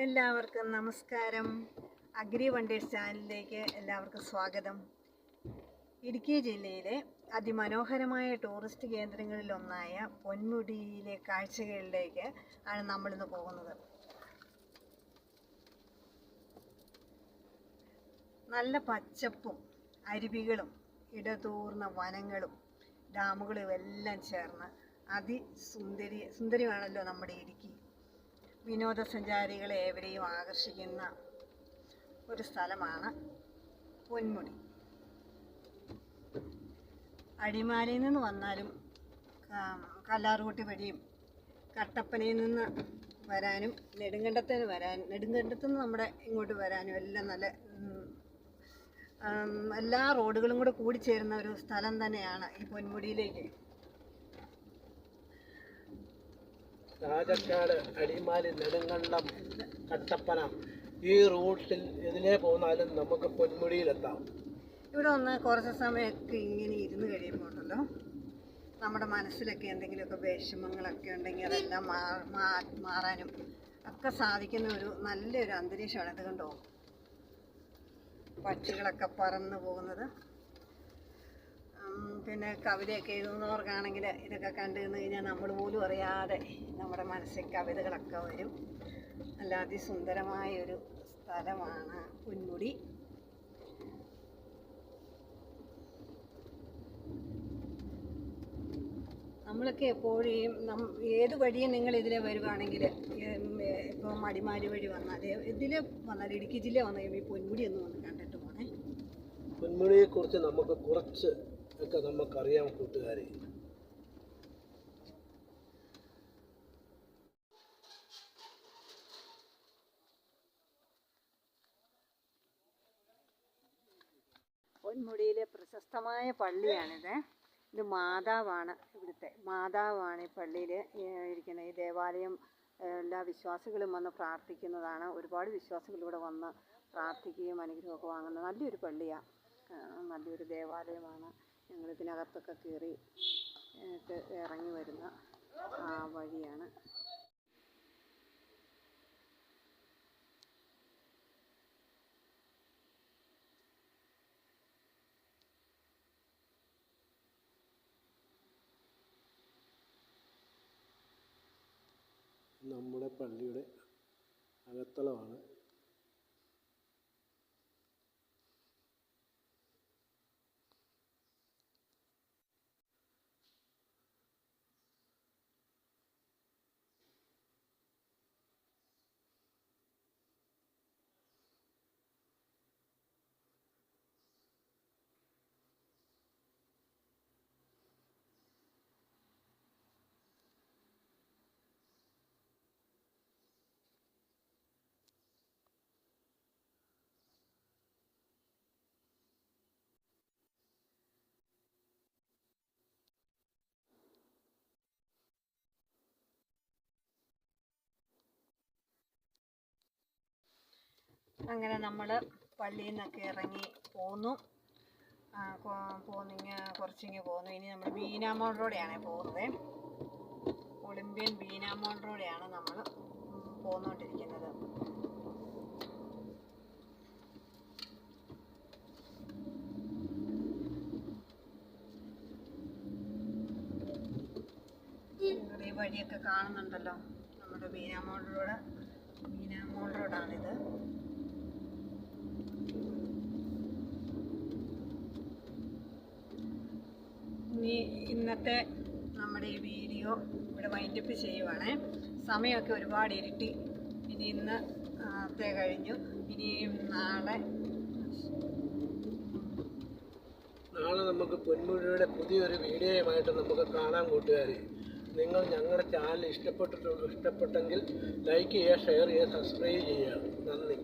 എല്ലാവർക്കും നമസ്കാരം. Agri wonders ചാനലിലേക്ക് എല്ലാവർക്കും സ്വാഗതം. ഇടുക്കി ജില്ലയിലെ അതിമനോഹരമായ ടൂറിസ്റ്റ് കേന്ദ്രങ്ങളിലൊന്നായ പൊന്മുടിയിലെ കാഴ്ചകളിലേക്ക് ആണ് നമ്മളിന്ന് പോകുന്നത്. നല്ല പച്ചപ്പും അരുവികളും ഇടതൂർന്ന വനങ്ങളും ഡാമുകളും എല്ലാം ചേർന്ന് സുന്ദരിയാണല്ലോ നമ്മുടെ ഇടുക്കി. വിനോദസഞ്ചാരികളെ ഏവരെയും ആകർഷിക്കുന്ന ഒരു സ്ഥലമാണ് പൊന്മുടി. അടിമാലിയിൽ നിന്ന് വന്നാലും കല്ലാർകുട്ടി വഴിയും കട്ടപ്പനയിൽ നിന്ന് വരാനും നെടുങ്കണ്ടത്തു നിന്ന് നമ്മുടെ ഇങ്ങോട്ട് വരാനും എല്ലാം നല്ല എല്ലാ റോഡുകളും കൂടെ കൂടിച്ചേരുന്ന ഒരു സ്ഥലം തന്നെയാണ് ഈ പൊന്മുടിയിലേക്ക്. രാജക്കാട്, അടിമാലി, നെടുങ്കണ്ടം, കട്ടപ്പന ഈ റൂട്ടിൽ ഇതിലേ പോന്നാലും നമുക്ക് പൊന്മുടിയിലെത്താം. ഇവിടെ ഒന്ന് കുറച്ച് സമയമൊക്കെ ഇങ്ങനെ ഇരുന്ന് കഴിയുമ്പോണ്ടല്ലോ നമ്മുടെ മനസ്സിലൊക്കെ എന്തെങ്കിലുമൊക്കെ വിഷമങ്ങളൊക്കെ ഉണ്ടെങ്കിൽ അതെല്ലാം മാറാനും ഒക്കെ സാധിക്കുന്ന ഒരു നല്ലൊരു അന്തരീക്ഷമാണ്. ഇത് കണ്ടോ, പക്ഷികളൊക്കെ പറന്നു പോകുന്നത്. പിന്നെ കവിതയൊക്കെ എഴുതുന്നവർക്കാണെങ്കിൽ ഇതൊക്കെ കണ്ടു നിന്ന് കഴിഞ്ഞാൽ നമ്മൾ പോലും അറിയാതെ നമ്മുടെ മനസ്സിൽ കവിതകളൊക്കെ വരും. നല്ല അതിസുന്ദരമായൊരു സ്ഥലമാണ് പൊന്മുടി. നമ്മളൊക്കെ എപ്പോഴും ഏത് വഴിയും നിങ്ങൾ ഇതിലെ വരുവാണെങ്കിൽ ഇപ്പം അടിമാലി വഴി വന്നാൽ ഇതിലെ വന്നാൽ ഇടുക്കി ജില്ല വന്നു കഴിയുമ്പോൾ ഈ പൊന്മുടി ഒന്ന് വന്ന് കണ്ടിട്ട് പോണേ. പൊന്മുടിയെക്കുറിച്ച് നമുക്ക് കുറച്ച് ഒക്കെ നമുക്കറിയാം കൂട്ടുകാരെ. പൊന്മുടിയിലെ പ്രശസ്തമായ പള്ളിയാണിത്. ഇത് മാതാവാണ്, ഇവിടുത്തെ മാതാവാണ് ഈ പള്ളിയിൽ ഇരിക്കുന്നത്. ഈ ദേവാലയം എല്ലാ വിശ്വാസികളും വന്ന് പ്രാർത്ഥിക്കുന്നതാണ്. ഒരുപാട് വിശ്വാസികൾ ഇവിടെ വന്ന് പ്രാർത്ഥിക്കുകയും അനുഗ്രഹമൊക്കെ വാങ്ങുന്ന നല്ലൊരു പള്ളിയാണ്, നല്ലൊരു ദേവാലയമാണ്. ഞങ്ങളിതിനകത്തൊക്കെ കയറി ഇറങ്ങി വരുന്ന വഴിയാണ്. നമ്മുടെ പള്ളിയുടെ അകത്തളമാണ്. അങ്ങനെ നമ്മൾ പള്ളിയിൽ നിന്നൊക്കെ ഇറങ്ങി പോന്നു. കുറച്ചിങ്ങ് പോന്നു. ഇനി നമ്മൾ ബീനാമോൾ റോഡെയാണ് പോകുന്നത്. ഒളിമ്പ്യൻ ബീനാമോൾ റോഡെയാണ് നമ്മൾ പോന്നുകൊണ്ടിരിക്കുന്നത്. ഈ വഴിയൊക്കെ കാണുന്നുണ്ടല്ലോ, നമ്മുടെ ബീനാമോൾ റോഡാണിത്. ഇന്നത്തെ നമ്മുടെ ഈ വീഡിയോ ഇവിടെ വൈൻഡപ്പ് ചെയ്യുവാണ്. സമയമൊക്കെ ഒരുപാട് ഇരുട്ടി. ഇനി ഇന്നത്തെ കഴിഞ്ഞു. ഇനിയും നാളെ നമുക്ക് പൊന്മുടിയുടെ പുതിയൊരു വീഡിയോയുമായിട്ട് നമുക്ക് കാണാൻ കൂട്ടുകാരെ. നിങ്ങൾ ഞങ്ങളുടെ ചാനൽ ഇഷ്ടപ്പെട്ടെങ്കിൽ ലൈക്ക് ചെയ്യുക, ഷെയർ ചെയ്യുക, സബ്സ്ക്രൈബ് ചെയ്യുക. നന്ദി.